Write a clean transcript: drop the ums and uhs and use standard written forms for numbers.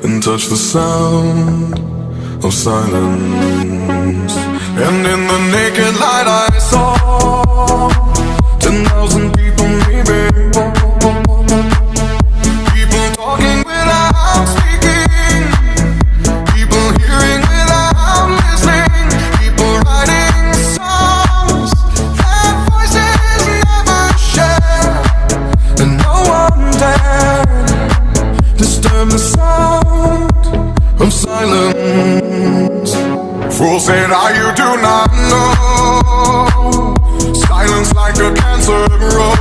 and touch the sound of silence. And in the naked light I saw 10,000 people, maybe. People talking without speaking, people hearing without listening, people writing songs that voices never share, and no one dared disturb the sound of silence. Fool said, you do not know. Silence like a cancer grows.